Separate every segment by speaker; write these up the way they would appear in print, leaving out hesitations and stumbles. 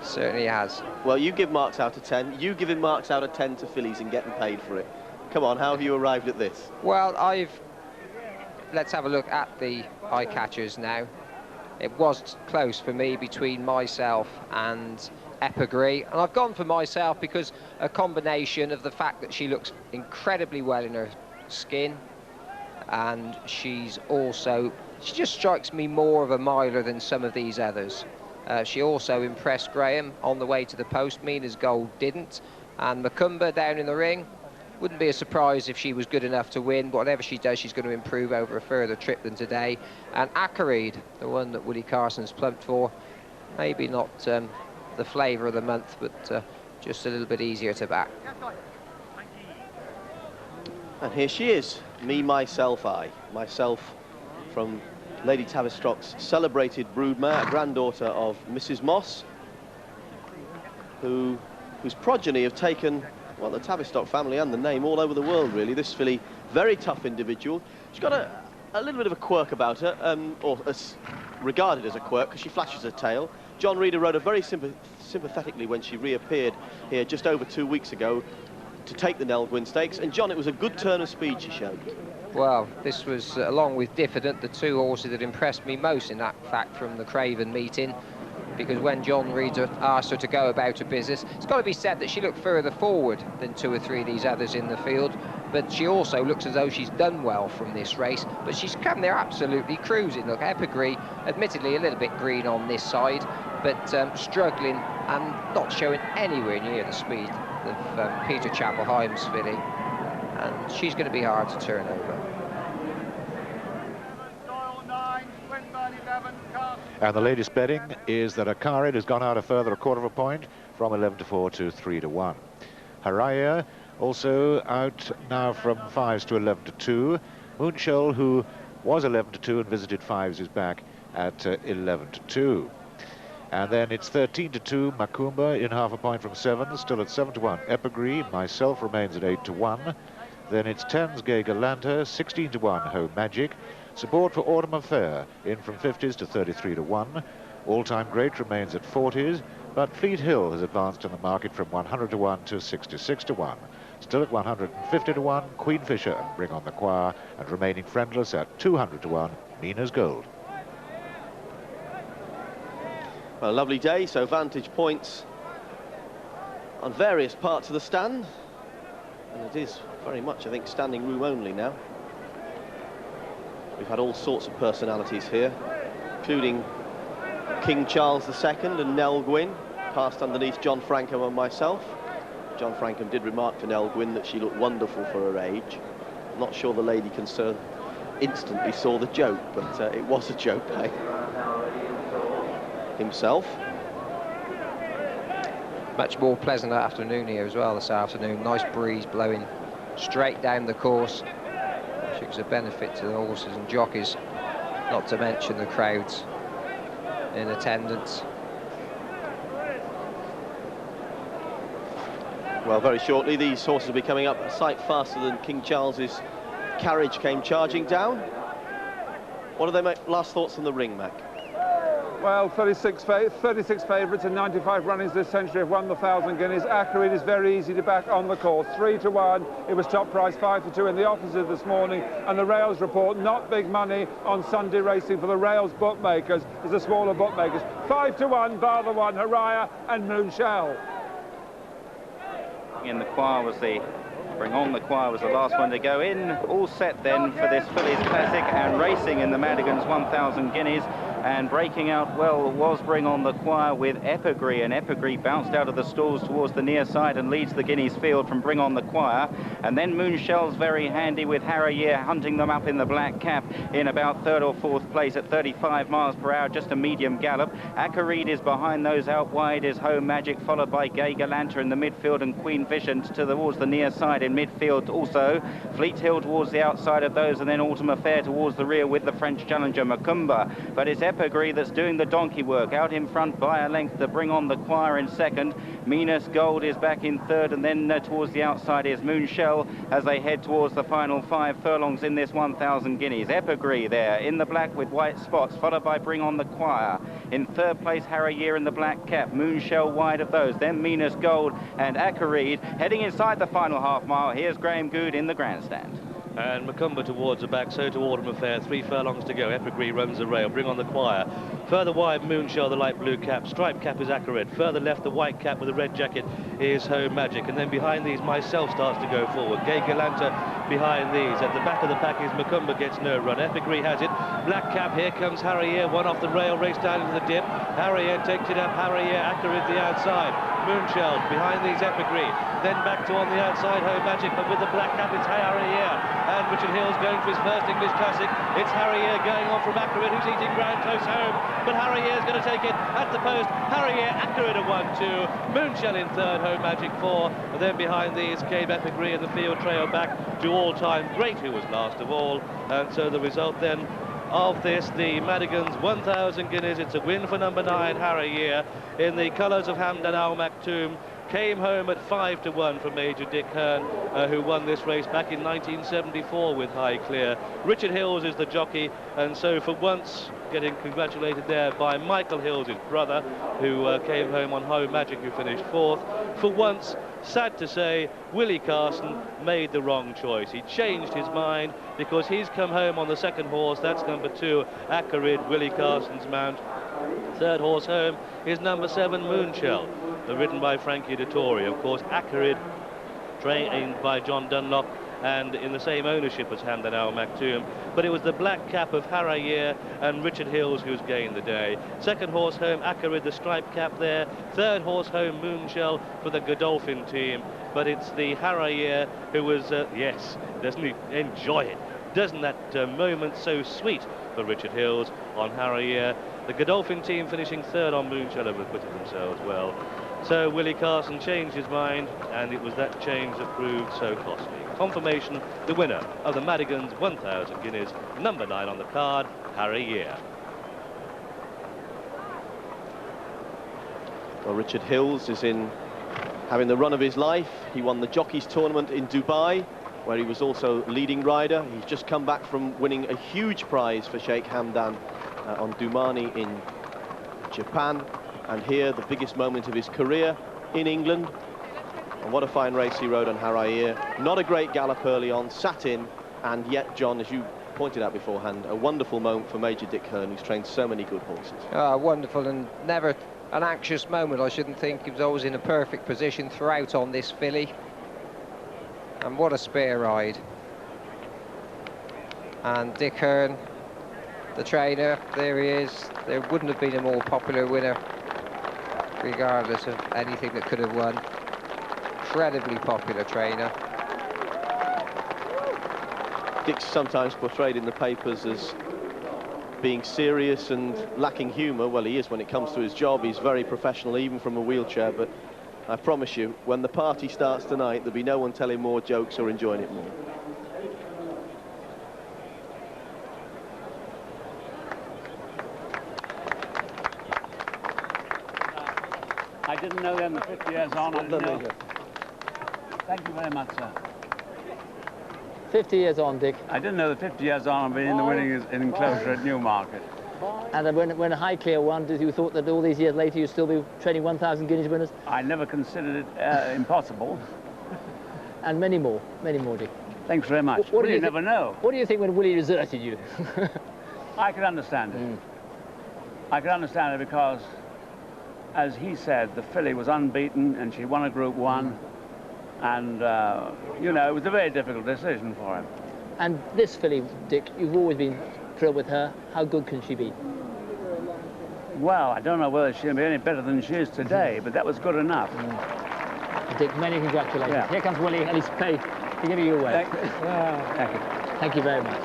Speaker 1: Certainly has.
Speaker 2: Well, you give marks out of 10. You give him marks out of 10 to fillies and getting paid for it. Come on, how have you arrived at this?
Speaker 1: Well, let's have a look at the eye catchers now. It was close for me between Myself and Epigris, and I've gone for Myself because a combination of the fact that she looks incredibly well in her skin, and she just strikes me more of a miler than some of these others. She also impressed Graham on the way to the post. Mina's Gold didn't, and Macumba down in the ring, wouldn't be a surprise if she was good enough to win, but whatever she does, she's going to improve over a further trip than today. And Akerid, the one that Willie Carson's plumped for, maybe not the flavour of the month, but just a little bit easier to back.
Speaker 2: And here she is, Me, Myself, I. Myself from Lady Tavistock's celebrated broodmare, granddaughter of Mrs. Moss, whose progeny have taken, well, the Tavistock family and the name all over the world, really. This filly, very tough individual. She's got a little bit of a quirk about her, regarded as a quirk, because she flashes her tail. John Reader rode her very sympathetically when she reappeared here just over 2 weeks ago to take the Nell Gwyn Stakes. And John, it was a good turn of speed she showed.
Speaker 1: Well, this was, along with Diffident, the two horses that impressed me most in that fact from the Craven meeting, because when John Reader asked her to go about her business, it's got to be said that she looked further forward than 2 or 3 of these others in the field, but she also looks as though she's done well from this race, but she's come there absolutely cruising. Look, Epigris, admittedly a little bit green on this side, but struggling and not showing anywhere near the speed of Peter Chapel-Hyams' filly, and she's going to be hard to turn over.
Speaker 3: And the latest betting is that Akerid has gone out a further 1/4 point from 11-4 to 3-1. Haraya also out now from 5s to 11-2. Moonshell, who was 11-2 and visited 5s, is back at 11-2. And then it's 13-2, Macumba in 1/2 point from 7, still at 7-1. Epigris, Myself remains at 8-1. Then it's 10s, Gay Galanta, 16-1, Home Magic. Support for Autumn Affair in from 50s to 33-1. All-Time Great remains at 40s, but Fleet Hill has advanced in the market from 100-1 to 66-1. Still at 150-1, Queen Fisher and Bring on the Choir, and remaining friendless at 200-1, Mina's Gold.
Speaker 2: Well, a lovely day, so vantage points on various parts of the stand, and it is very much, I think, standing room only now. We've had all sorts of personalities here, including King Charles II and Nell Gwyn, passed underneath John Frankham and myself. John Frankham did remark to Nell Gwyn that she looked wonderful for her age. I'm not sure the lady concerned instantly saw the joke, but it was a joke, eh? Himself.
Speaker 1: Much more pleasant afternoon here as well this afternoon. Nice breeze blowing straight down the course, which is a benefit to the horses and jockeys, not to mention the crowds in attendance.
Speaker 2: Well, very shortly these horses will be coming up a sight faster than King Charles's carriage came charging down. What do they make? Last thoughts on the ring, Mac?
Speaker 4: Well, 36 favourites and 95 runnings this century have won the 1,000 guineas. Akerid is very easy to back on the course. 3-1. It was top price 5-2 in the opposite this morning. And the Rails report, not big money on Sunday racing for the Rails bookmakers, is the smaller bookmakers. 5-1, bar the one, Haraya and Moonshell.
Speaker 5: In the choir was the Bring on the Choir was the last one to go in. All set then for this Fillies Classic, and racing in the Madigan's 1,000 guineas. And breaking out well was Bring on the Choir with Epigris, and Epigris bounced out of the stalls towards the near side and leads the Guineas field from Bring on the Choir. And then Moonshell's very handy with Haraya hunting them up in the black cap in about 3rd or 4th place at 35 miles per hour, just a medium gallop. Akerid is behind those. Out wide is Home Magic, followed by Gay Galanta in the midfield, and Queen Fisher towards the near side in midfield also. Fleet Hill towards the outside of those, and then Autumn Affair towards the rear with the French challenger Macumba. But it's Epigris that's doing the donkey work. Out in front by a length to Bring On the Choir in second. Minas Gold is back in third, and then towards the outside is Moonshell as they head towards the final 5 furlongs in this 1,000 guineas. Epigris there in the black with white spots, followed by Bring On the Choir. In third place, Harrier in the black cap. Moonshell wide of those. Then Minas Gold and Acarid heading inside the final half mile. Here's Graham Good in the grandstand.
Speaker 6: And Macumba towards the back, so to Autumn Affair. 3 furlongs to go. Epigris runs the rail. Bring On the Choir. Further wide, Moonshell, the light blue cap. Striped cap is Acarid. Further left, the white cap with the red jacket is Home Magic. And then behind these, Myself starts to go forward. Gay Galanta behind these. At the back of the pack is Macumba, gets no run. Epigris has it. Black cap, here comes Harrier. One off the rail, race down into the dip. Harrier takes it up. Harrier, Acarid the outside. Moonshell behind these, Epigris. Then back to on the outside, Home Magic. But with the black cap, it's Harrier. And Richard Hill's going for his first English Classic. It's Harrier going on from Acarid, who's eating ground close home. But Harrier's going to take it at the post. Harrier, Acarid at 1-2. Moonshell in third, Home Magic 4. And then behind these came Epigris and the field trail back to All-Time Great, who was last of all. And so the result then of this, the Madigan's 1,000 guineas. It's a win for number 9, Harrier, in the colours of Hamdan Al Maktoum. Came home at 5-1 from Major Dick Hearn, who won this race back in 1974 with Highclere. Richard Hills is the jockey, and so for once getting congratulated there by Michael Hills, his brother, who came home on Home Magic, who finished 4th. For once, sad to say, Willie Carson made the wrong choice. He changed his mind because he's come home on the second horse. That's number 2, Acarid, Willie Carson's mount. Third horse home is number 7, Moonshell, ridden by Frankie Dettori. Of course, Acarid, trained by John Dunlop and in the same ownership as Hamdan Al Maktoum. But it was the black cap of Harrier and Richard Hills who's gained the day. Second horse home, Acarid, the striped cap there. Third horse home, Moonshell for the Godolphin team. But it's the Harrier who was, yes, doesn't he enjoy it? Doesn't that moment so sweet for Richard Hills on Harrier? The Godolphin team finishing third on Moonshell have acquitted themselves well. So Willie Carson changed his mind, and it was that change that proved so costly. Confirmation, the winner of the Madigan's 1,000 guineas, number 9 on the card, Harrier.
Speaker 2: Well, Richard Hills is in having the run of his life. He won the Jockeys Tournament in Dubai, where he was also leading rider. He's just come back from winning a huge prize for Sheikh Hamdan on Dumani in Japan. And here, the biggest moment of his career in England. And what a fine race he rode on Harrier. Not a great gallop early on, sat in, and yet, John, as you pointed out beforehand, a wonderful moment for Major Dick Hearn, who's trained so many good horses.
Speaker 1: Wonderful, and never an anxious moment, I shouldn't think. He was always in a perfect position throughout on this filly. And what a spare ride. And Dick Hearn, the trainer, there he is. There wouldn't have been a more popular winner, regardless of anything that could have won. Incredibly popular trainer.
Speaker 2: Dick's sometimes portrayed in the papers as being serious and lacking humour. Well, he is when it comes to his job. He's very professional, even from a wheelchair. But I promise you, when the party starts tonight, there'll be no one telling more jokes or enjoying it more.
Speaker 7: I didn't know then the 50 years on. I didn't know. Thank you very much, sir.
Speaker 8: 50 years on, Dick.
Speaker 7: I didn't know the 50 years on and been in the winning enclosure at Newmarket.
Speaker 8: And when Highclere won, did you thought that all these years later you'd still be training 1,000 guineas winners?
Speaker 7: I never considered it impossible.
Speaker 8: And many more, Dick.
Speaker 7: Thanks very much. What do you never know?
Speaker 8: What do you think when Willie deserted you?
Speaker 7: I can understand it. I can understand it because, as he said, the filly was unbeaten and she won a Group 1. And, you know, it was a very difficult decision for him.
Speaker 8: And this filly, Dick, you've always been thrilled with her. How good can she be?
Speaker 7: Well, I don't know whether she'll be any better than she is today, but that was good enough.
Speaker 8: Dick, many congratulations.
Speaker 7: Yeah.
Speaker 8: Here comes Willie, and he's paid to give you away.
Speaker 7: Thank you.
Speaker 8: Thank you very much.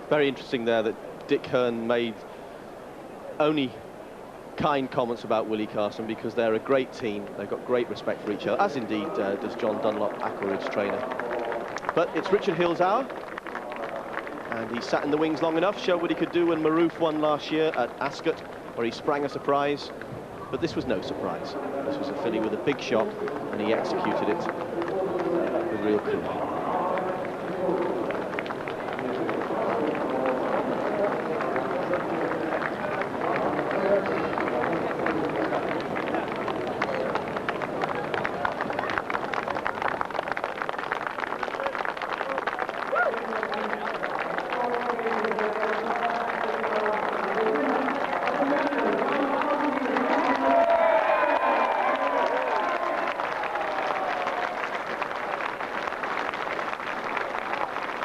Speaker 2: Very interesting there that Dick Hearn made only kind comments about Willie Carson because they're a great team. They've got great respect for each other, as indeed does John Dunlop, Acarid's trainer. But it's Richard Hill's hour. And he sat in the wings long enough, showed what he could do when Maroof won last year at Ascot, where he sprang a surprise. But this was no surprise. This was a filly with a big shot, and he executed it with real cool.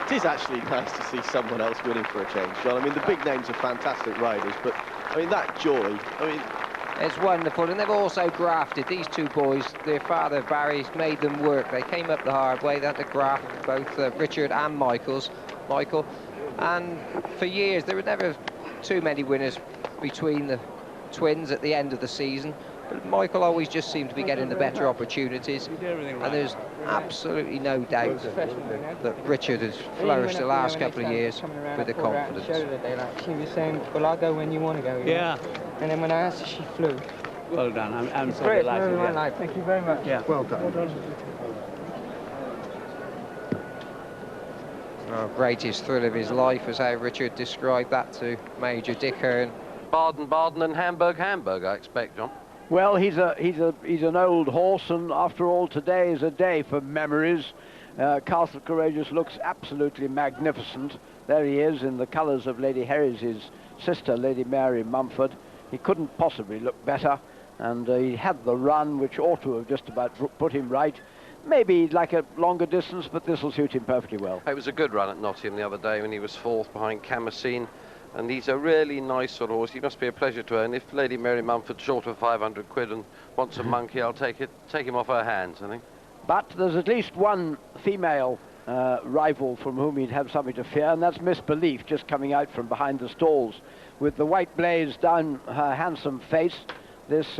Speaker 2: It is actually nice to see someone else winning for a change, John. I mean, the big names are fantastic riders, but, I mean, that joy, I mean...
Speaker 1: It's wonderful, and they've also grafted. These two boys, their father, Barry's made them work. They came up the hard way. They had to graft both Richard and Michael. And for years, there were never too many winners between the twins at the end of the season. But Michael always just seemed to be getting the better opportunities, and there's absolutely no doubt that Richard has flourished the last couple of years with the confidence.
Speaker 9: She was saying, well, I'll go when you want to go.
Speaker 7: Yeah.
Speaker 9: And then when I asked her, she flew.
Speaker 7: Well done. I'm so
Speaker 9: Great,
Speaker 7: delighted.
Speaker 9: my life. Thank you very much.
Speaker 7: Yeah.
Speaker 9: Well done. Well done.
Speaker 1: Oh, greatest thrill of his life was how Richard described that to Major Dick Hearn.
Speaker 10: Baden and Hamburg, I expect, John.
Speaker 11: Well, he's an old horse, and after all, today is a day for memories. Castle Courageous looks absolutely magnificent. There he is in the colours of Lady Herries' sister, Lady Mary Mumford. He couldn't possibly look better, and he had the run which ought to have just about put him right. Maybe he'd like a longer distance, but this will suit him perfectly well.
Speaker 10: It was a good run at Nottingham the other day when he was fourth behind Camasine. And he's a really nice sort of horse. He must be a pleasure to own. If Lady Mary Mumford's short of 500 quid and wants a monkey, I'll take him off her hands, I think.
Speaker 11: But there's at least one female rival from whom he'd have something to fear, and that's Miss Belief, just coming out from behind the stalls. With the white blaze down her handsome face, this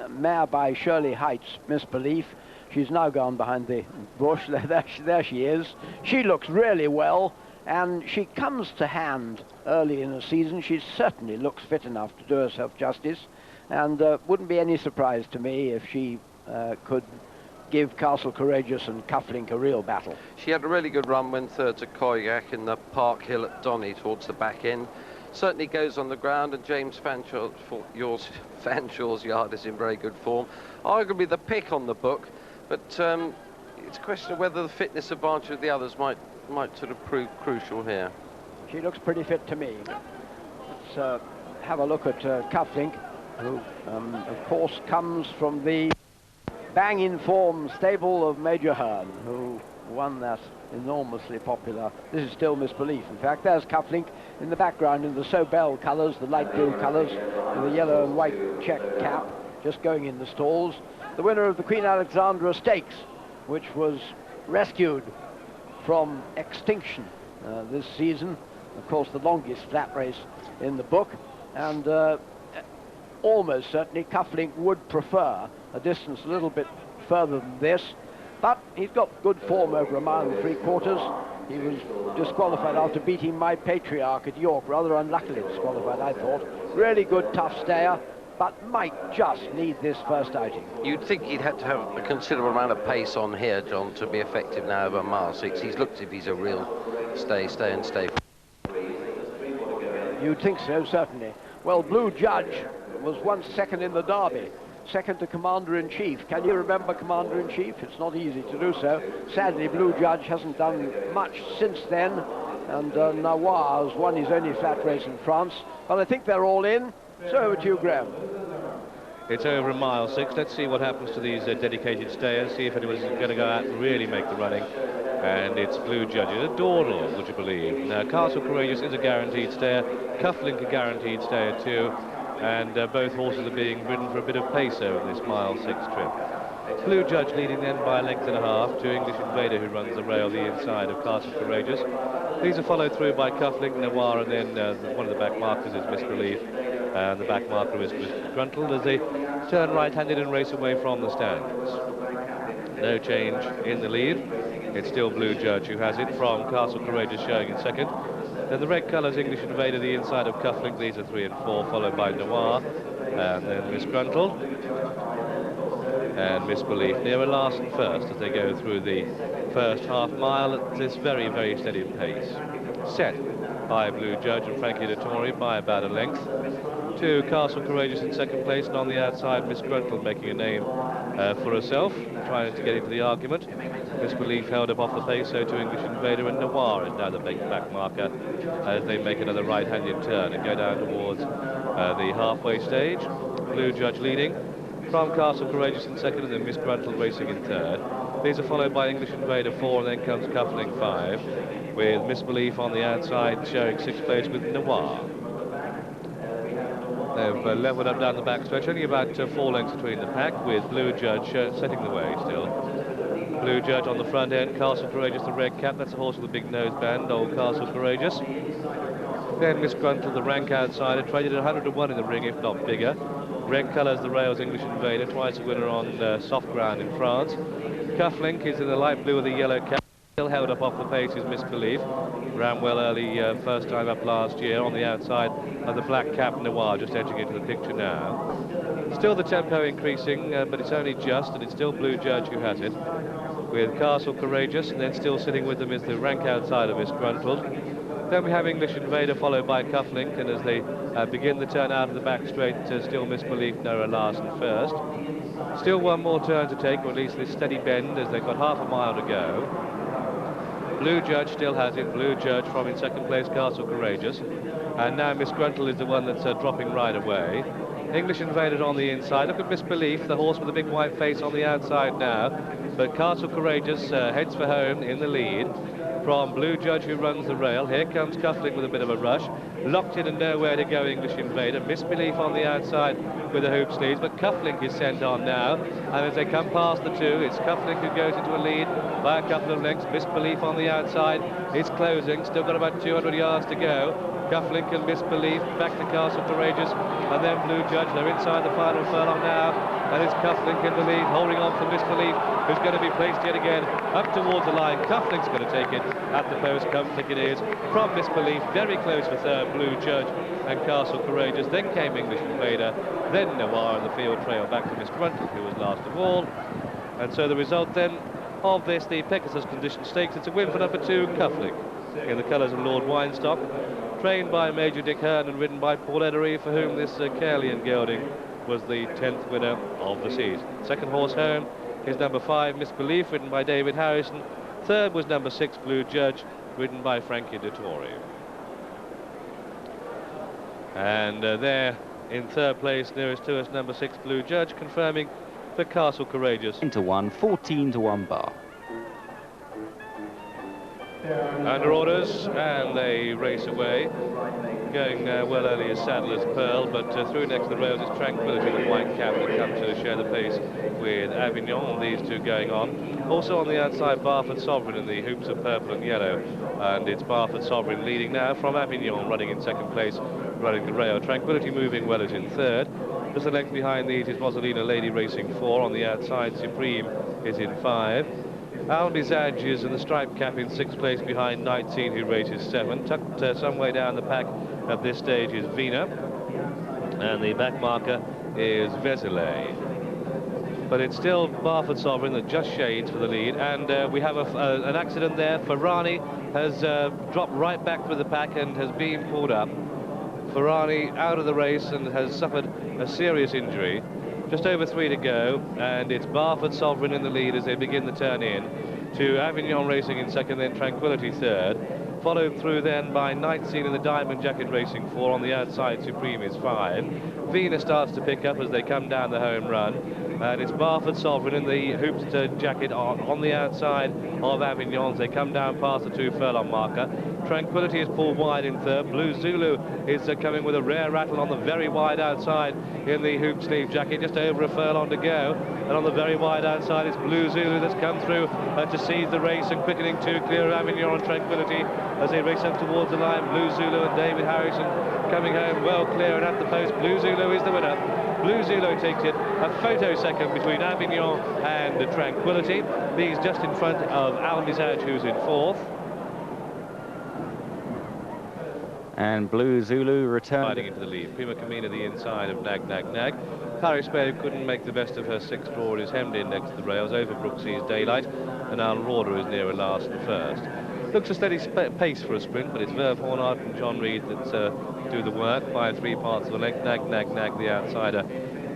Speaker 11: mare by Shirley Heights, Miss Belief, she's now gone behind the bush. There she is. She looks really well. And she comes to hand early in the season. She certainly looks fit enough to do herself justice, and wouldn't be any surprise to me if she could give Castle Courageous and Cufflink a real battle.
Speaker 10: She had a really good run when third to Koyak in the Park Hill at Donny towards the back end. Certainly goes on the ground, and James Fanshaw's yard is in very good form. Arguably the pick on the book, but it's a question of whether the fitness advantage of the others might sort of prove crucial here.
Speaker 11: She looks pretty fit to me. Let's have a look at Cufflink, who of course comes from the bang-in form stable of Major Hearn, who won that enormously popular. This is still Miss Belief. In fact, there's Cufflink in the background in the Sobel colours, the light blue colours, with a yellow and white check cap, just going in the stalls. The winner of the Queen Alexandra Stakes, which was rescued from extinction this season. Of course, the longest flat race in the book, and almost certainly Cufflink would prefer a distance a little bit further than this, but he's got good form over 1 3/4 miles. He was disqualified after beating My Patriarch at York, rather unluckily disqualified, I thought. Really good, tough stayer, but might just need this first outing.
Speaker 10: You'd think he'd had to have a considerable amount of pace on here, John, to be effective now over 1.6 miles. He's looked as if he's a real stay.
Speaker 11: You'd think so, certainly. Well, Blue Judge was once second in the Derby, second to Commander-in-Chief. Can you remember Commander-in-Chief? It's not easy to do so. Sadly, Blue Judge hasn't done much since then, and Nawar has won his only flat race in France. But I think they're all in. So over to you, Graham.
Speaker 6: It's over 1.6 miles. Let's see what happens to these dedicated stayers, see if anyone's going to go out and really make the running. And it's Blue Judge. It's a Dawdle, would you believe? Now, Castle Courageous is a guaranteed stayer. Cufflink a guaranteed stayer too. And both horses are being ridden for a bit of pace over this 1.6 miles trip. Blue Judge leading then by 1.5 lengths to English Invader, who runs the rail the inside of Castle Courageous. These are followed through by Cufflink, Nawar, and then one of the back markers is Miss Belief. And the back marker is Gruntled as they turn right-handed and race away from the stands. No change in the lead. It's still Blue Judge who has it from Castle Courageous, showing in second. Then the red colours, English Invader, the inside of Cufflink. These are 3 and 4, followed by Noir, and then Misgruntled and Misbelief nearer last and first as they go through the first half mile at this very, very steady pace. Set by Blue Judge and Frankie Dettori by about a length. To Castle Courageous in second place, and on the outside Misgruntled making a name for herself, trying to get into the argument. Misbelief held up off the pace, so to English Invader, and Noir is now the big back marker as they make another right-handed turn and go down towards the halfway stage. Blue Judge leading from Castle Courageous in second, and then Misgruntled racing in third. These are followed by English Invader 4, and then comes Cufflink 5, with Misbelief on the outside showing 6th place with Noir. They've levelled up down the backstretch, only about 4 lengths between the pack, with Blue Judge setting the way still. Blue Judge on the front end, Castle Courageous the red cap, that's a horse with a big nose band, old Castle Courageous. Then Misgruntled, the rank outsider, traded at 100 to 1 in the ring, if not bigger. Red colours, the rails, English Invader, twice a winner on soft ground in France. Cufflink is in the light blue with the yellow cap, still held up off the pace is Misbelief. Ran well early, first time up last year on the outside of the black cap Noir, just edging into the picture now. Still the tempo increasing, but it's only just, and it's still Blue Judge who has it, with Castle Courageous, and then still sitting with them is the rank outsider Misgruntled. Then we have English Invader followed by Cufflink, and as they begin the turn out of the back straight, still Misbelief nearer last and first. Still one more turn to take, or at least this steady bend, as they've got half a mile to go. Blue Judge still has it. Blue Judge from in second place, Castle Courageous. And now Misgruntled is the one that's dropping right away. English Invader on the inside. Look at Misbelief, the horse with the big white face on the outside now. But Castle Courageous heads for home in the lead from Blue Judge, who runs the rail. Here comes Cufflink with a bit of a rush. Locked in and nowhere to go, English Invader. Misbelief on the outside with the hoop sleeves, but Cufflink is sent on now. And as they come past the two, it's Cufflink who goes into a lead by a couple of lengths. Misbelief on the outside. It's closing. Still got about 200 yards to go. Cufflink and Misbelief back to Castle Courageous, and then Blue Judge. They're inside the final furlong now, and it's Cufflink in the lead, holding on for Misbelief, who's going to be placed yet again up towards the line. Cufflink's going to take it at the post. Cufflink it is from Misbelief, very close for third, Blue Judge and Castle Courageous. Then came English Invader, then Noir in the field trail back to Misgruntled, who was last of all. And so the result then of this, the Pegasus Condition Stakes, it's a win for number 2, Cufflink, in the colours of Lord Weinstock, trained by Major Dick Hearn and ridden by Paul Edery, for whom this Caerleon gelding was the 10th winner of the season. Second horse home is number 5, Misbelief, ridden by David Harrison. Third was number 6, Blue Judge, ridden by Frankie Dettori. And there in third place, nearest to us, number 6, Blue Judge, confirming the Castle Courageous.
Speaker 12: Into 1, 14 to 1 bar.
Speaker 6: Under orders, and they race away. Going well early is Saddler's Pearl, but through next to the rails is Tranquility, the white cap, that come to share the pace with Avignon, these two going on. Also on the outside, Barford Sovereign in the hoops of purple and yellow, and it's Barford Sovereign leading now from Avignon, running in second place, running the rail. Tranquility moving well is in third. Just a length behind these is Rosalina Lady racing 4. On the outside, Supreme is in 5. Almizage is in the stripe cap in 6th place behind 19, who races 7. Tucked some way down the pack at this stage is Vina, and the back marker is Vézelay. But it's still Barford Sovereign that just shades for the lead, and we have an accident there. Ferrani has dropped right back with the pack and has been pulled up. Ferrani out of the race and has suffered a serious injury. Just over 3 to go, and it's Barford Sovereign in the lead as they begin the turn in, to Avignon racing in second, then Tranquility third, followed through then by Night Scene in the Diamond Jacket racing 4. On the outside, Supreme is 5. Vina starts to pick up as they come down the home run, and it's Barford Sovereign in the hoops jacket on the outside of Avignon as they come down past the 2 furlong marker. Tranquility is pulled wide in third. Blue Zulu is coming with a rare rattle on the very wide outside in the hoop sleeve jacket, just over a furlong to go, and on the very wide outside it's Blue Zulu that's come through to seize the race, and quickening 2 clear of Avignon and Tranquility as they race up towards the line. Blue Zulu and David Harrison coming home well clear, and at the post Blue Zulu is the winner. Blue Zulu takes it a photo second between Avignon and Tranquility. These just in front of Almizage, who's in 4th.
Speaker 12: And Blue Zulu returned.
Speaker 6: Riding into the lead. Prima Camina the inside of Nag Nag Nag. Paris Babe couldn't make the best of her sixth draw. Is hemmed in next to the rails. Overbrook sees daylight, and Alrauda is nearer last and first. Looks a steady pace for a sprint, but it's Verve Hornard and John Reed that do the work by 3 parts of the length. Nag Nag Nag, the outsider,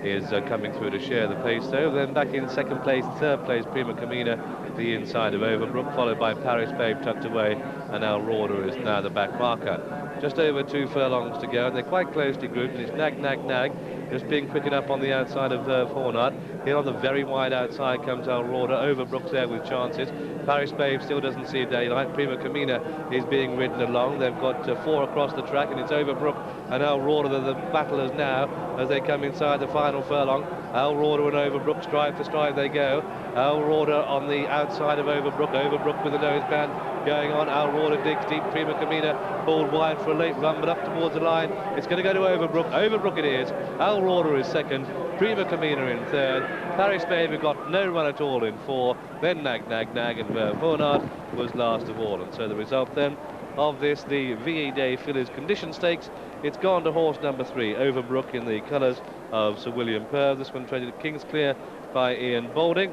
Speaker 6: is coming through to share the pace though. Then back in second place, third place, Prima Camina, the inside of Overbrook, followed by Paris Babe tucked away, and Alrauda is now the back marker. Just over 2 furlongs to go, and they're quite closely grouped, and it's Nag Nag Nag just being quick enough on the outside of Verve Hornard. Here on the very wide outside comes Alrauda. Overbrook's there with chances. Paris Babe still doesn't see daylight. Prima Camina is being ridden along. They've got 4 across the track, and it's Overbrook and Alrauda that are the battlers now as they come inside the final furlong. Alrauda and Overbrook, stride for stride they go. Alrauda on the outside of Overbrook. Overbrook with the noseband going on. Alrauda digs deep. Prima Camina pulled wide for a late run, but up towards the line. It's going to go to Overbrook. Overbrook it is. Alrauda is second. Prima Camina in third. Paris Babe got no run at all in 4. Then Nag Nag Nag, and Verve Hornard was last of all. And so the result then of this, the VE Day Fillies Condition Stakes, it's gone to horse number 3, Overbrook, in the colours of Sir William Purve. This one traded at Kingsclear by Ian Boulding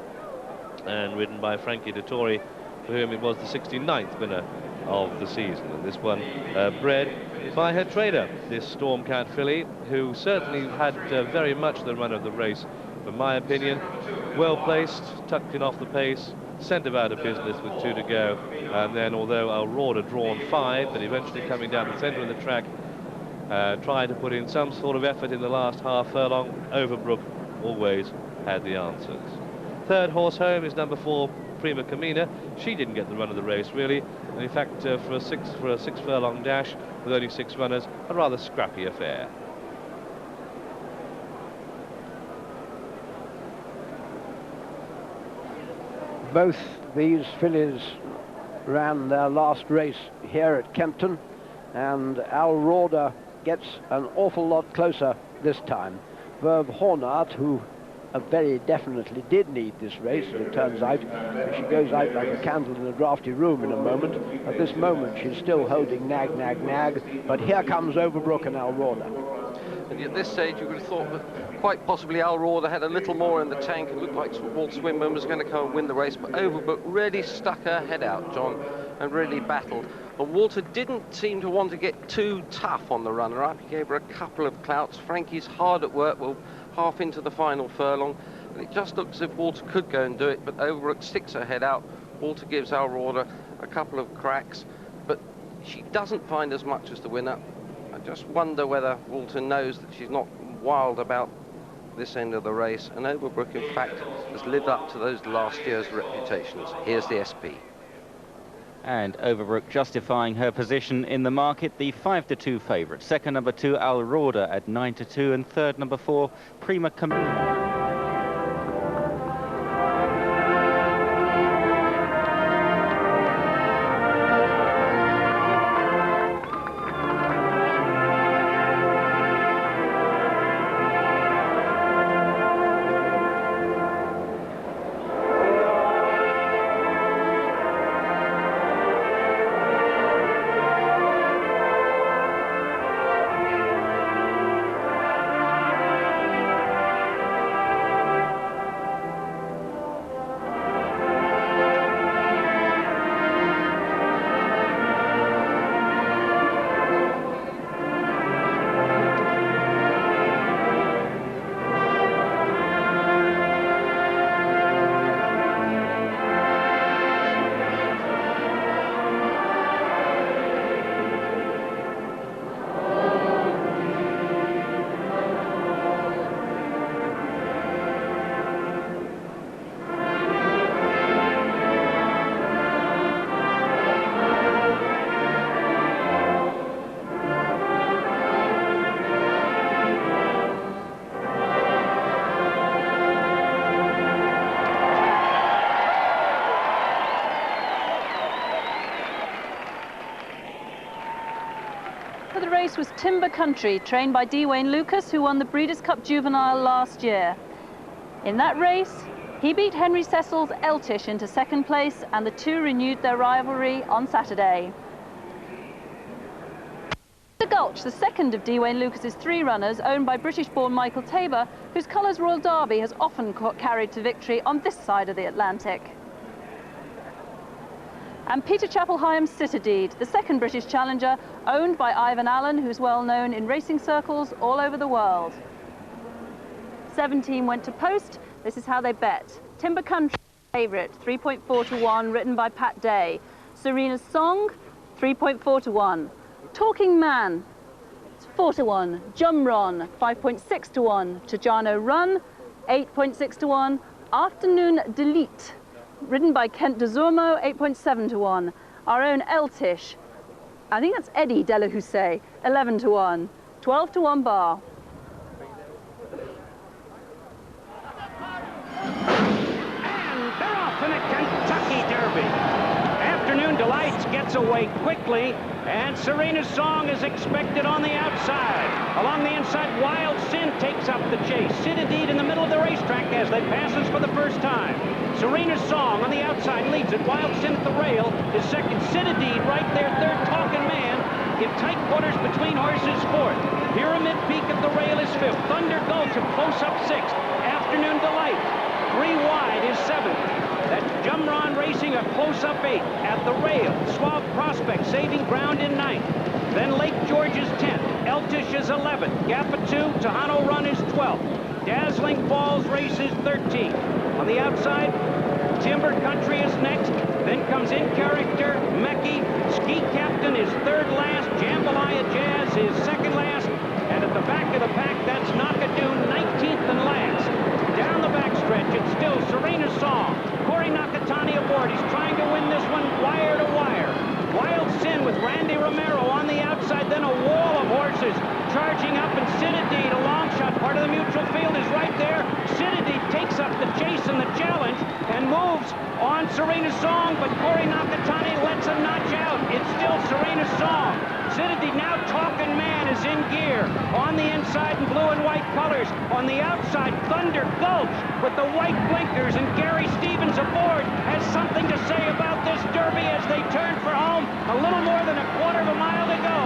Speaker 6: and ridden by Frankie Dettori, for whom it was the 69th winner of the season. And this one bred by her trader, this Stormcat filly, who certainly had very much the run of the race, from my opinion. Well placed, tucked in off the pace, sent about a business with 2 to go, and then although Alrauda drawn 5, but eventually coming down the centre of the track, trying to put in some sort of effort in the last half furlong, Overbrook always had the answers. Third horse home is number 4, Prima Camina. She didn't get the run of the race really, and in fact for a 6 furlong dash with only 6 runners, a rather scrappy affair.
Speaker 11: Both these fillies ran their last race here at Kempton, and Alrauda gets an awful lot closer this time. Verve Hornard, who very definitely did need this race, as it turns out. She goes out like a candle in a drafty room in a moment. At this moment, she's still holding Nag Nag Nag, but here comes Overbrook and Alrauda.
Speaker 10: And at this stage, you would have thought that quite possibly Alrauda had a little more in the tank and looked like Walt Swinburne was going to come and win the race, but Overbrook really stuck her head out, John, and really battled. And Walter didn't seem to want to get too tough on the runner-up. He gave her a couple of clouts. Frankie's hard at work, well, half into the final furlong, and it just looks as if Walter could go and do it, but Overbrook sticks her head out. Walter gives Alrauda a couple of cracks, but she doesn't find as much as the winner. I just wonder whether Walter knows that she's not wild about this end of the race, and Overbrook in fact has lived up to those last year's reputations. Here's the SP.
Speaker 12: And Overbrook justifying her position in the market, the 5-2 favourite. Second, number 2, Alrauda at 9-2, and third, number 4, Prima Camina.
Speaker 13: Was Timber Country, trained by D. Wayne Lucas, who won the Breeders' Cup Juvenile last year. In that race, he beat Henry Cecil's Eltish into second place, and the two renewed their rivalry on Saturday. The Gulch, the second of Dwayne Lucas's 3 runners, owned by British-born Michael Tabor, whose colours Royal Derby has often carried to victory on this side of the Atlantic. And Peter Chapel-Hyam's Citadel, the second British challenger, owned by Ivan Allen, who's well known in racing circles all over the world. 17 went to post. This is how they bet. Timber Country favourite, 3.4 to 1, written by Pat Day. Serena's Song, 3.4 to 1. Talking Man, 4 to 1. Jumron, 5.6 to 1. Tajano Run, 8.6 to 1. Afternoon Delete, ridden by Kent de Zurmo, 8.7 to 1. Our own Eltish, I think that's Eddie Delahousse, 11 to 1. 12 to 1 bar.
Speaker 14: And they're off in a Kentucky Derby. Afternoon Delights gets away quickly, and Serena's Song is expected on the outside. Along the inside, Wild Sin takes up the chase. Citadel in the middle of the racetrack as they pass us for the first time. Serena's Song on the outside leads it. Wild Sin at the rail is second. Citadel right there, third. Talking Man in tight quarters between horses, fourth. Pyramid Peak at the rail is fifth. Thunder Gulch a close-up sixth. Afternoon Delight 3 wide is seventh. That's Jumron Racing a close-up 8th. At the rail, Suave Prospect saving ground in 9th. Then Lake George is 10th. Eltish is 11th. Gappa 2, Tahano Run is 12th. Dazzling Falls Race is 13th. On the outside, Timber Country is next. Then comes In Character, Mekki. Ski Captain is third last. Jambalaya Jazz is second last. And at the back of the pack, that's Nakadoon, 19th and last. Down the backstretch, it's still Serena's Song. Corey Nakatani aboard. He's trying to win this one wire to wire. Wild Sin with Randy Romero on the outside, then a wall of horses charging up, and Citadel, a long shot, part of the mutual field, is right there. Citadel takes up the chase and the challenge and moves on Serena's Song, but Corey Nakatani lets a notch out. It's still Serena's Song. Citadel now Talking Man is in gear. On the inside in blue and white colors. On the outside, Thunder Gulch with the white blinkers, and Gary Stevens aboard has something to say about this Derby as they turn for home. A little more than a quarter of a mile to go.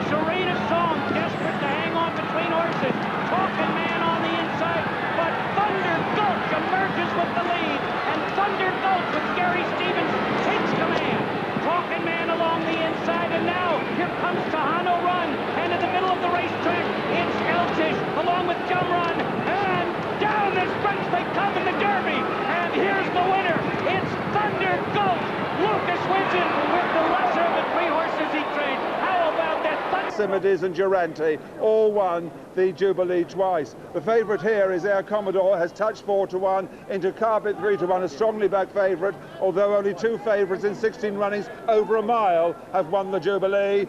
Speaker 14: Serena's Song desperate to hang on between horses. Talking Man on the inside, but Thunder Gulch emerges with the lead, and Thunder Gulch with Gary Stevens takes command. Talking Man along the inside, and now here comes Tahano Run, and in the middle of the racetrack, it's Eltish along with Jumron, and down the stretch they come in the Derby, and here's the winner. It's Thunder Gulch. Lucas wins it with the lesser of the 3 horses he trained. How about that?
Speaker 4: Simides and Durante all won the Jubilee twice. The favourite here is Air Commodore, has touched 4 to 1 into Carpet 3 to 1, a strongly backed favourite, although only 2 favourites in 16 runnings over a mile have won the Jubilee.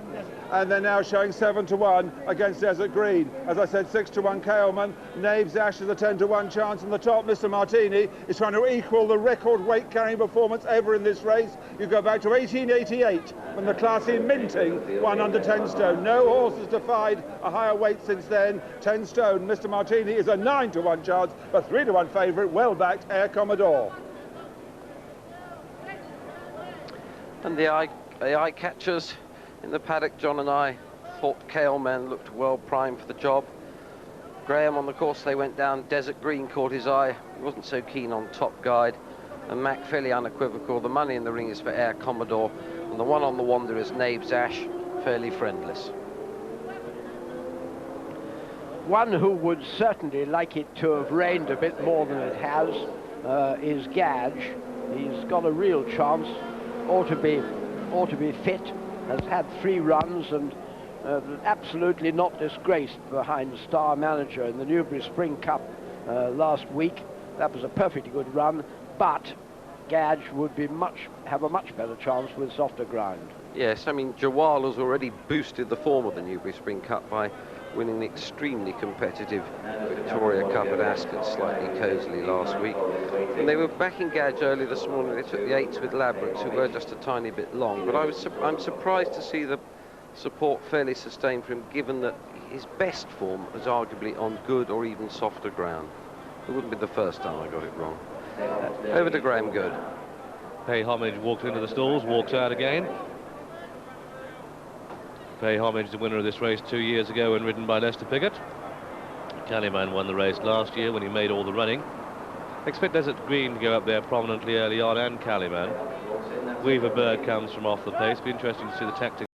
Speaker 4: And they're now showing 7 to 1 against Desert Green. As I said, 6 to 1 Kailman. Naves Ash is a 10 to 1 chance on the top. Mr. Martini is trying to equal the record weight carrying performance ever in this race. You go back to 1888 when the Classy Minting won under 10 stone. No horse has defied a higher weight since then. 10 stone. Mr. Martini is a 9 to 1 chance, but 3 to 1 favourite, well backed Air Commodore.
Speaker 10: And the eye catchers in the paddock, John and I thought Kailman looked well primed for the job. Graham on the course they went down. Desert Green caught his eye. He wasn't so keen on Top Guide. And Mac fairly unequivocal. The money in the ring is for Air Commodore. And the one on the wander is Naves Ash, fairly friendless.
Speaker 11: One who would certainly like it to have rained a bit more than it has is Gadge. He's got a real chance. Ought to be fit. Has had 3 runs and absolutely not disgraced behind Star Manager in the Newbury Spring Cup last week. That was a perfectly good run, but Gadge would be have a much better chance with softer ground.
Speaker 10: Yes, I mean, Jawal has already boosted the form of the Newbury Spring Cup by winning the extremely competitive Victoria Cup at Ascot slightly cosily last week. And they were backing Gadge early this morning. They took the 8s with Labyrinths, who were just a tiny bit long. But I'm surprised to see the support fairly sustained for him, given that his best form is arguably on good or even softer ground. It wouldn't be the first time I got it wrong. Over to Graham Good.
Speaker 6: Hey, Homage walks into the stalls, walks out again. pay homage to the winner of this race 2 years ago when ridden by Lester Piggott. Caliman won the race last year when he made all the running. Expect Desert Green to go up there prominently early on, and Caliman. Weaver Bird comes from off the pace. Be interesting to see the tactics